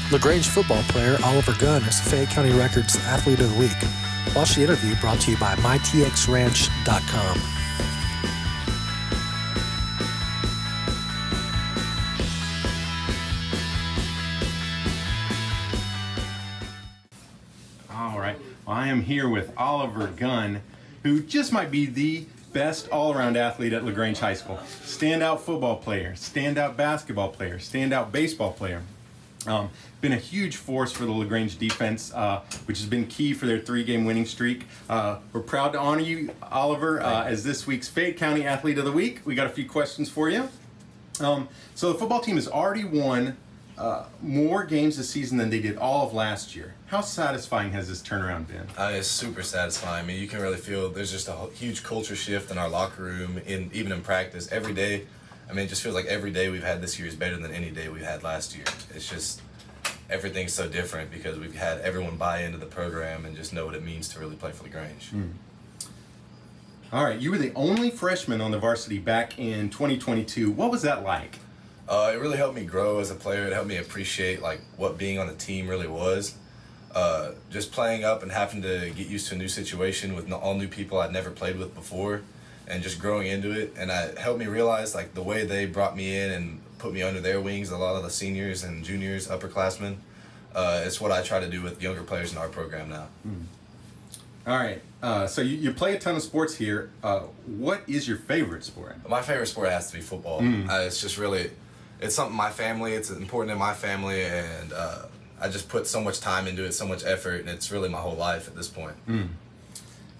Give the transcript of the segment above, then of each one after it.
LaGrange football player Oliver Gunn is Fayette County Records Athlete of the Week. Watch the interview brought to you by mytxranch.com. All right, well, I am here with Oliver Gunn, who just might be the best all-around athlete at LaGrange High School. Standout football player, standout basketball player, standout baseball player. Been a huge force for the LaGrange defense, which has been key for their 3-game winning streak. We're proud to honor you, Oliver, as this week's Fayette County Athlete of the Week. We got a few questions for you. So the football team has already won more games this season than they did all of last year. How satisfying has this turnaround been? It's super satisfying. I mean, you can really feel there's just a huge culture shift in our locker room, even in practice. Every day, I mean, it just feels like every day we've had this year is better than any day we had last year. It's just, everything's so different because we've had everyone buy into the program and just know what it means to really play for LaGrange. All right, you were the only freshman on the varsity back in 2022. What was that like? It really helped me grow as a player. It helped me appreciate like what being on the team really was. Just playing up and having to get used to a new situation with all new people I'd never played with before, and just growing into it. And it helped me realize like the way they brought me in and put me under their wings, a lot of the seniors and juniors, upperclassmen. It's what I try to do with younger players in our program now. All right, so you play a ton of sports here. What is your favorite sport? My favorite sport has to be football. It's just really, it's something my family, it's important in my family, and I just put so much time into it, so much effort, and it's really my whole life at this point.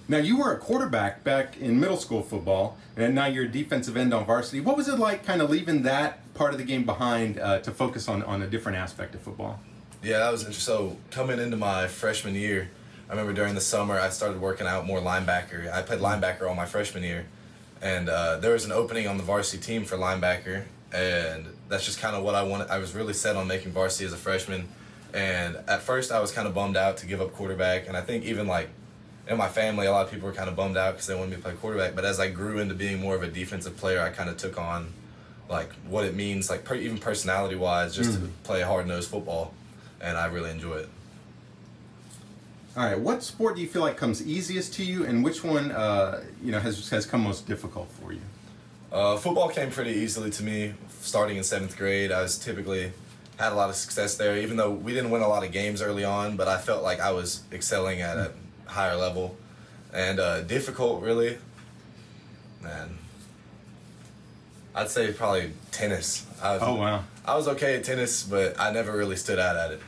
Now, you were a quarterback back in middle school football, and now you're a defensive end on varsity. What was it like kind of leaving that part of the game behind to focus on a different aspect of football? Yeah, that was interesting. So coming into my freshman year, I remember during the summer I started working out more linebacker. I played linebacker all my freshman year, and there was an opening on the varsity team for linebacker, and that's just kind of what I wanted. I was really set on making varsity as a freshman, and at first I was kind of bummed out to give up quarterback, and I think even like in my family a lot of people were kind of bummed out because they wanted me to play quarterback. But as I grew into being more of a defensive player, I kind of took on like what it means, like even personality wise, just to play hard-nosed football, and I really enjoy it. All right, what sport do you feel like comes easiest to you, and which one has come most difficult for you? Football came pretty easily to me. Starting in 7th grade, I was typically had a lot of success there, even though we didn't win a lot of games early on, but I felt like I was excelling at a higher level. And difficult, really, man, I'd say probably tennis. Oh, wow. I was okay at tennis, but I never really stood out at it.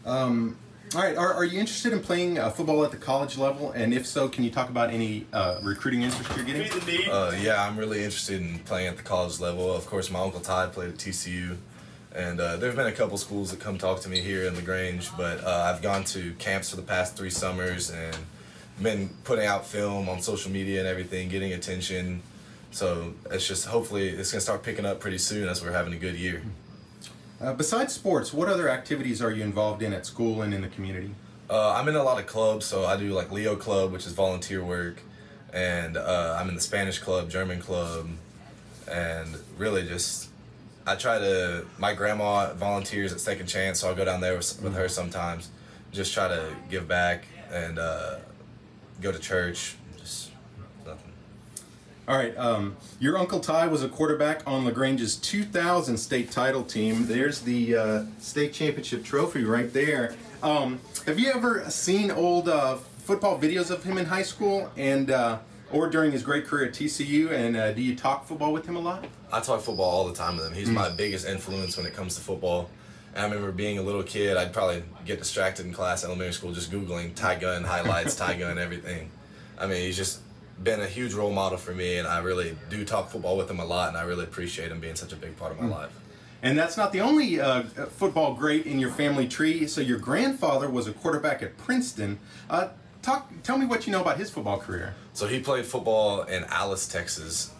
All right, are you interested in playing football at the college level? And if so, can you talk about any recruiting interest you're getting? Yeah, I'm really interested in playing at the college level. Of course, my Uncle Todd played at TCU, and there's been a couple schools that come talk to me here in LaGrange, but I've gone to camps for the past 3 summers and been putting out film on social media and everything, getting attention. So it's just, hopefully it's going to start picking up pretty soon as we're having a good year. Besides sports, what other activities are you involved in at school and in the community? I'm in a lot of clubs, so I do like Leo Club, which is volunteer work, and I'm in the Spanish club, German club, and really just, I try to, my grandma volunteers at Second Chance, so I'll go down there with her sometimes, just try to give back and go to church, just nothing. All right, your Uncle Ty was a quarterback on LaGrange's 2000 state title team. There's the state championship trophy right there. Have you ever seen old football videos of him in high school and or during his great career at TCU, and do you talk football with him a lot? I talk football all the time with him. He's my biggest influence when it comes to football. And I remember being a little kid, I'd probably get distracted in class, elementary school, just Googling Ty Gunn highlights, Ty Gunn everything. I mean, he's just been a huge role model for me, and I really do talk football with him a lot, and I really appreciate him being such a big part of my life. And that's not the only football great in your family tree. So your grandfather was a quarterback at Princeton. Tell me what you know about his football career. So he played football in Alice, Texas,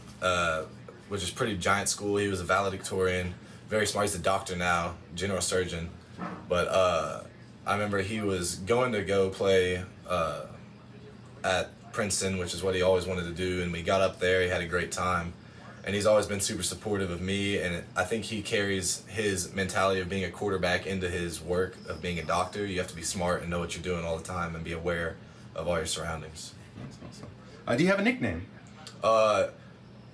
which is a pretty giant school. He was a valedictorian, very smart. He's a doctor now, general surgeon. But I remember he was going to go play at Princeton, which is what he always wanted to do, and we got up there. He had a great time, and he's always been super supportive of me, and I think he carries his mentality of being a quarterback into his work of being a doctor. You have to be smart and know what you're doing all the time and be aware of all your surroundings. That's awesome. Do you have a nickname?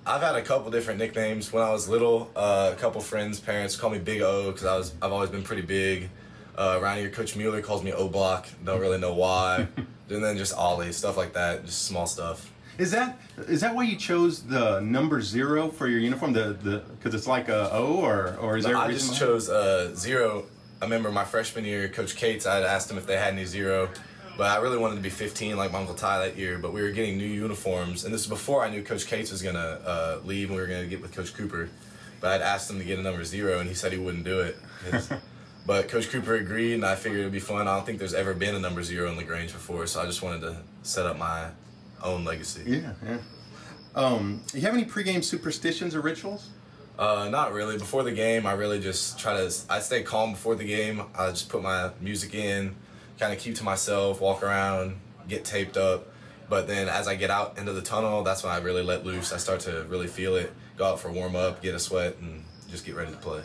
I've had a couple different nicknames. When I was little, a couple friends' parents called me Big O because I've always been pretty big. Around here, Coach Mueller calls me O-Block. Don't really know why. And then just Ollie, stuff like that, just small stuff. Is that why you chose the number 0 for your uniform? Because it's like a O, or is there? I just chose 0. I remember my freshman year, Coach Cates, I had asked him if they had any 0. But I really wanted to be 15 like my Uncle Ty that year, but we were getting new uniforms. And this is before I knew Coach Cates was going to leave and we were going to get with Coach Cooper. But I'd asked him to get a number 0, and he said he wouldn't do it. But Coach Cooper agreed, and I figured it would be fun. I don't think there's ever been a number 0 in LaGrange before, so I just wanted to set up my own legacy. Yeah, yeah. You have any pregame superstitions or rituals? Not really. Before the game, I really just I stay calm before the game. I just put my music in, kind of keep to myself, walk around, get taped up. But then as I get out into the tunnel, that's when I really let loose. I start to really feel it, go out for a warm-up, get a sweat, and just get ready to play.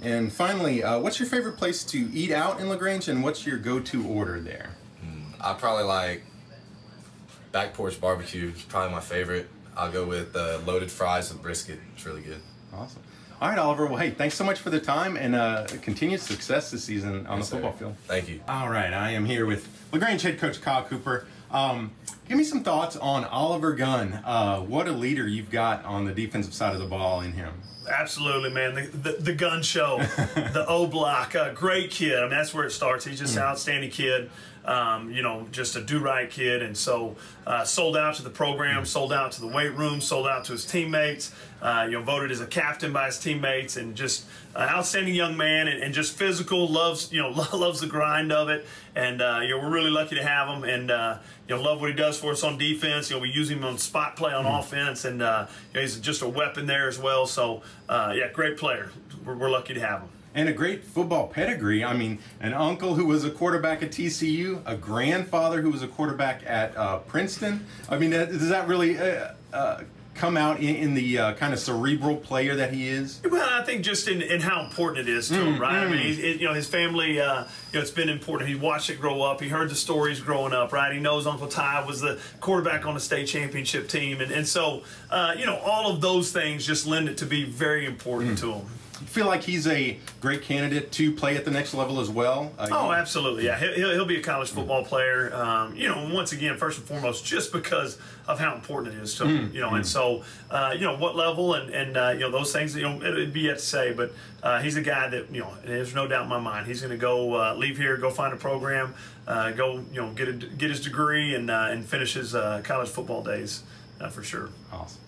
And finally, what's your favorite place to eat out in LaGrange, and what's your go-to order there? I probably like Back Porch Barbecue. It's probably my favorite. I'll go with loaded fries with brisket. It's really good. Awesome. All right, Oliver. Well, hey, thanks so much for the time, and continued success this season on the football field. Thank you. All right, I am here with LaGrange head coach Kyle Cooper. Give me some thoughts on Oliver Gunn. What a leader you've got on the defensive side of the ball in him. Absolutely, man. The gun show, the O-Block, great kid. I mean, that's where it starts. He's just an outstanding kid. You know, just a do-right kid, and so sold out to the program, sold out to the weight room, sold out to his teammates, you know, voted as a captain by his teammates, and just an outstanding young man, and just physical, loves, you know, loves the grind of it, and you know, we're really lucky to have him, and you know, love what he does for us on defense. You know, we use him on spot play on offense, and you know, he's just a weapon there as well. So yeah, great player. We're lucky to have him. And a great football pedigree. I mean, an uncle who was a quarterback at TCU, a grandfather who was a quarterback at Princeton. I mean, does that really come out in the kind of cerebral player that he is? Well, I think just in how important it is to him, right? I mean, you know, his family, you know, it's been important. He watched it grow up. He heard the stories growing up, right? He knows Uncle Ty was the quarterback on the state championship team. And so, you know, all of those things just lend it to be very important to him. You feel like he's a great candidate to play at the next level as well? Oh, absolutely, yeah. He'll be a college football player. You know, once again, first and foremost, just because of how important it is to him. You know, and so, you know, what level and you know, those things, you know, it'd be yet to say. But he's a guy that, you know, there's no doubt in my mind he's going to go leave here, go find a program, go, you know, get his degree and finish his college football days for sure. Awesome.